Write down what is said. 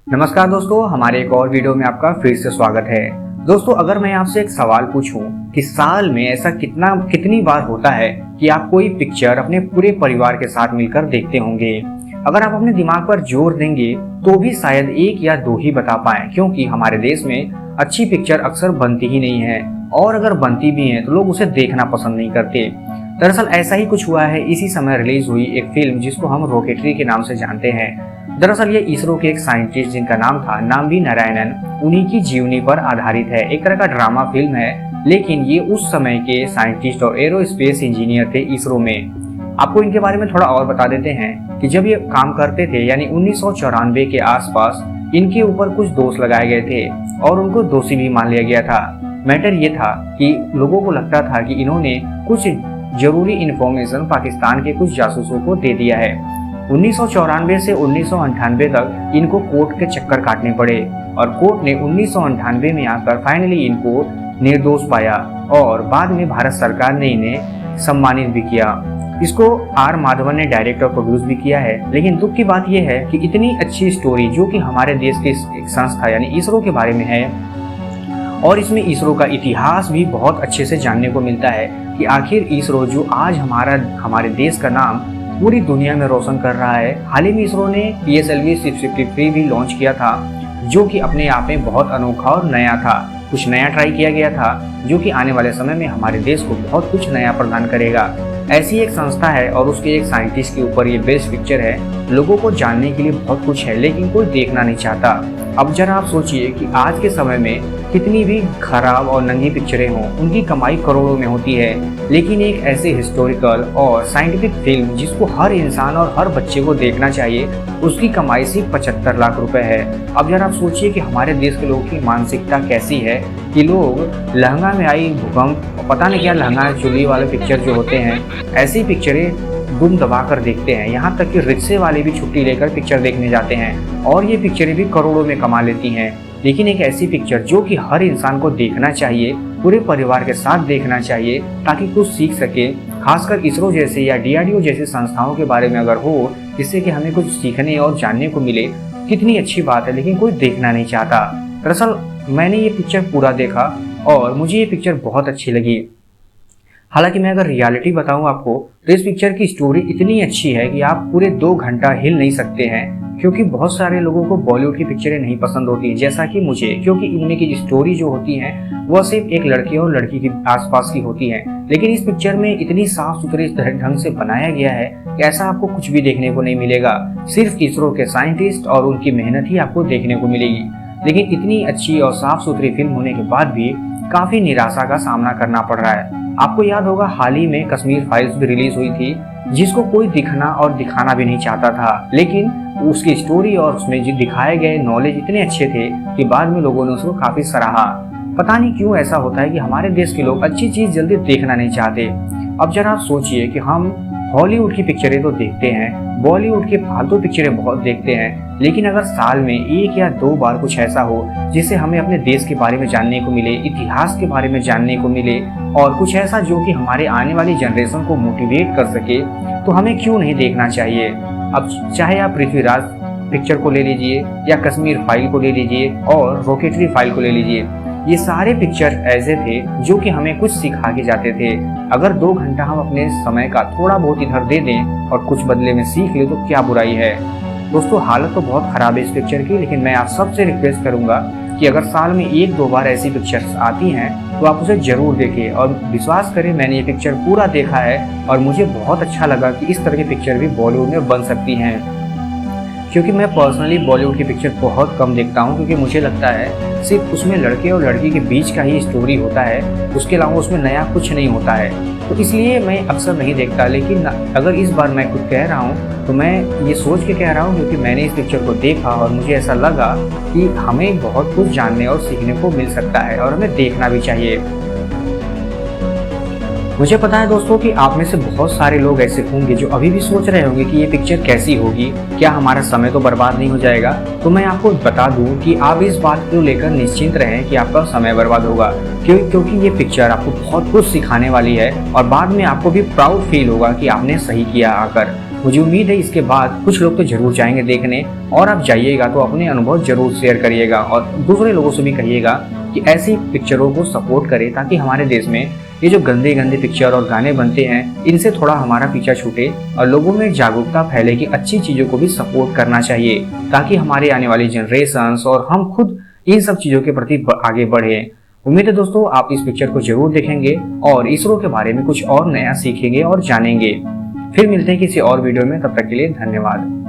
नमस्कार दोस्तों, हमारे एक और वीडियो में आपका फिर से स्वागत है। दोस्तों, अगर मैं आपसे एक सवाल पूछूं कि साल में ऐसा कितनी बार होता है कि आप कोई पिक्चर अपने पूरे परिवार के साथ मिलकर देखते होंगे। अगर आप अपने दिमाग पर जोर देंगे तो भी शायद एक या दो ही बता पाए, क्योंकि हमारे देश में अच्छी पिक्चर अक्सर बनती ही नहीं है, और अगर बनती भी है तो लोग उसे देखना पसंद नहीं करते। दरअसल ऐसा ही कुछ हुआ है इसी समय रिलीज हुई एक फिल्म जिसको हम रॉकेटरी के नाम से जानते हैं। दरअसल ये इसरो के एक साइंटिस्ट जिनका नाम था नाम्बी नारायणन, उन्हीं की जीवनी पर आधारित है। एक तरह का ड्रामा फिल्म है, लेकिन ये उस समय के साइंटिस्ट और एरोस्पेस इंजीनियर थे इसरो में। आपको इनके बारे में थोड़ा और बता देते हैं कि जब ये काम करते थे यानी 1994 के आसपास इनके ऊपर कुछ दोष लगाए गए थे और उनको दोषी भी मान लिया गया था। मैटर ये था कि लोगों को लगता था कि इन्होंने कुछ जरूरी इंफॉर्मेशन पाकिस्तान के कुछ जासूसों को दे दिया है। 1994 से 1998 तक इनको कोर्ट के चक्कर काटने पड़े और कोर्ट ने 1998 में आकर फाइनली इनको निर्दोष पाया और बाद में भारत सरकार ने इन्हें सम्मानित भी किया। इसको आर माधवन ने डायरेक्ट और प्रोड्यूस भी किया है। लेकिन दुख की बात यह है कि इतनी अच्छी स्टोरी जो कि हमारे देश की एक संस्था यानी इसरो के बारे में है और इसमें इसरो का इतिहास भी बहुत अच्छे से जानने को मिलता है कि आखिर इसरो जो आज हमारे देश का नाम पूरी दुनिया में रोशन कर रहा है। हाल ही में इसरो ने PSLV 653 भी लॉन्च किया था, जो कि अपने आप में बहुत अनोखा और नया था। कुछ नया ट्राई किया गया था जो कि आने वाले समय में हमारे देश को बहुत कुछ नया प्रदान करेगा। ऐसी एक संस्था है और उसके एक साइंटिस्ट के ऊपर ये बेस्ट पिक्चर है। लोगों को जानने के लिए बहुत कुछ है, लेकिन कोई देखना नहीं चाहता। अब जरा आप सोचिए कि आज के समय में कितनी भी खराब और नंगी पिक्चरें हों, उनकी कमाई करोड़ों में होती है, लेकिन एक ऐसे हिस्टोरिकल और साइंटिफिक फिल्म जिसको हर इंसान और हर बच्चे को देखना चाहिए, उसकी कमाई सिर्फ 75 लाख रुपए है। अब जरा आप सोचिए कि हमारे देश के लोगों की मानसिकता कैसी है कि लोग लहंगा में आई भूकंप, पता नहीं क्या लहंगा चुली वाले पिक्चर जो होते हैं, ऐसी पिक्चरें दुम दबा कर देखते हैं। यहाँ तक कि रिक्शे वाले भी छुट्टी लेकर पिक्चर देखने जाते हैं और ये पिक्चरें भी करोड़ों में कमा लेती हैं। लेकिन एक ऐसी पिक्चर जो कि हर इंसान को देखना चाहिए, पूरे परिवार के साथ देखना चाहिए ताकि कुछ सीख सके, खासकर इसरो जैसे या DRDO जैसी संस्थाओं के बारे में अगर हो, जिससे कि हमें कुछ सीखने और जानने को मिले, कितनी अच्छी बात है। लेकिन कोई देखना नहीं चाहता। दरअसल मैंने ये पिक्चर पूरा देखा और मुझे ये पिक्चर बहुत अच्छी लगी। हालांकि मैं अगर रियलिटी बताऊं आपको तो इस पिक्चर की स्टोरी इतनी अच्छी है कि आप पूरे 2 घंटा हिल नहीं सकते हैं, क्योंकि बहुत सारे लोगों को बॉलीवुड की पिक्चरें नहीं पसंद होती जैसा कि मुझे, क्योंकि इनमें की स्टोरी जो होती है वह सिर्फ एक लड़के और लड़की के आसपास की होती है। लेकिन इस पिक्चर में इतनी साफ सुथरे ढंग से बनाया गया है कि ऐसा आपको कुछ भी देखने को नहीं मिलेगा। सिर्फ इसरो के साइंटिस्ट और उनकी मेहनत ही आपको देखने को मिलेगी। लेकिन इतनी अच्छी और साफ सुथरी फिल्म होने के बाद भी काफी निराशा का सामना करना पड़ रहा है। आपको याद होगा हाल ही में कश्मीर फाइल्स भी रिलीज हुई थी, जिसको कोई दिखना और दिखाना भी नहीं चाहता था, लेकिन उसकी स्टोरी और उसमें जो दिखाए गए नॉलेज इतने अच्छे थे कि बाद में लोगों ने उसको काफी सराहा। पता नहीं क्यों ऐसा होता है कि हमारे देश के लोग अच्छी चीज जल्दी देखना नहीं चाहते। अब जरा आप सोचिए कि हम हॉलीवुड की पिक्चरें तो देखते हैं, बॉलीवुड की फालतू पिक्चरें बहुत देखते हैं, लेकिन अगर साल में 1 या 2 बार कुछ ऐसा हो जिससे हमें अपने देश के बारे में जानने को मिले, इतिहास के बारे में जानने को मिले और कुछ ऐसा जो कि हमारे आने वाली जनरेशन को मोटिवेट कर सके, तो हमें क्यों नहीं देखना चाहिए। अब चाहे आप पृथ्वीराज पिक्चर को ले लीजिए या कश्मीर फाइल को ले लीजिए और रॉकेटरी फाइल को ले लीजिए, ये सारे पिक्चर ऐसे थे जो कि हमें कुछ सिखा के जाते थे। अगर 2 घंटा हम अपने समय का थोड़ा बहुत इधर दे दें और कुछ बदले में सीख ले तो क्या बुराई है। दोस्तों, हालत तो बहुत खराब है इस पिक्चर की, लेकिन मैं आप सबसे रिक्वेस्ट करूंगा कि अगर साल में 1-2 बार ऐसी पिक्चर्स आती हैं तो आप उसे जरूर देखें। और विश्वास करें, मैंने ये पिक्चर पूरा देखा है और मुझे बहुत अच्छा लगा कि इस तरह की पिक्चर भी बॉलीवुड में बन सकती हैं। क्योंकि मैं पर्सनली बॉलीवुड की पिक्चर बहुत कम देखता हूँ, क्योंकि मुझे लगता है सिर्फ उसमें लड़के और लड़की के बीच का ही स्टोरी होता है, उसके अलावा उसमें नया कुछ नहीं होता है, तो इसलिए मैं अक्सर नहीं देखता। लेकिन अगर इस बार मैं कुछ कह रहा हूँ तो मैं ये सोच के कह रहा हूँ क्योंकि मैंने इस पिक्चर को देखा और मुझे ऐसा लगा कि हमें बहुत कुछ जानने और सीखने को मिल सकता है और हमें देखना भी चाहिए। मुझे पता है दोस्तों कि आप में से बहुत सारे लोग ऐसे होंगे जो अभी भी सोच रहे होंगे कि ये पिक्चर कैसी होगी, क्या हमारा समय तो बर्बाद नहीं हो जाएगा। तो मैं आपको बता दूं कि आप इस बात को लेकर निश्चिंत रहें कि आपका समय बर्बाद होगा, क्योंकि ये पिक्चर आपको बहुत कुछ सिखाने वाली है और बाद में आपको भी प्राउड फील होगा कि आपने सही किया आकर। मुझे उम्मीद है इसके बाद कुछ लोग तो जरूर जाएंगे देखने, और आप जाइएगा तो अपने अनुभव जरूर शेयर करिएगा और दूसरे लोगों से भी कहिएगा कि ऐसी पिक्चरों को सपोर्ट करें, ताकि हमारे देश में ये जो गंदे गंदे पिक्चर और गाने बनते हैं इनसे थोड़ा हमारा पीछा छूटे और लोगों में जागरूकता फैले कि अच्छी चीजों को भी सपोर्ट करना चाहिए, ताकि हमारे आने वाली जनरेशंस और हम खुद इन सब चीजों के प्रति आगे बढ़े। उम्मीद है दोस्तों आप इस पिक्चर को जरूर देखेंगे और इसरो के बारे में कुछ और नया सीखेंगे और जानेंगे। फिर मिलते हैं किसी और वीडियो में, तब तक के लिए धन्यवाद।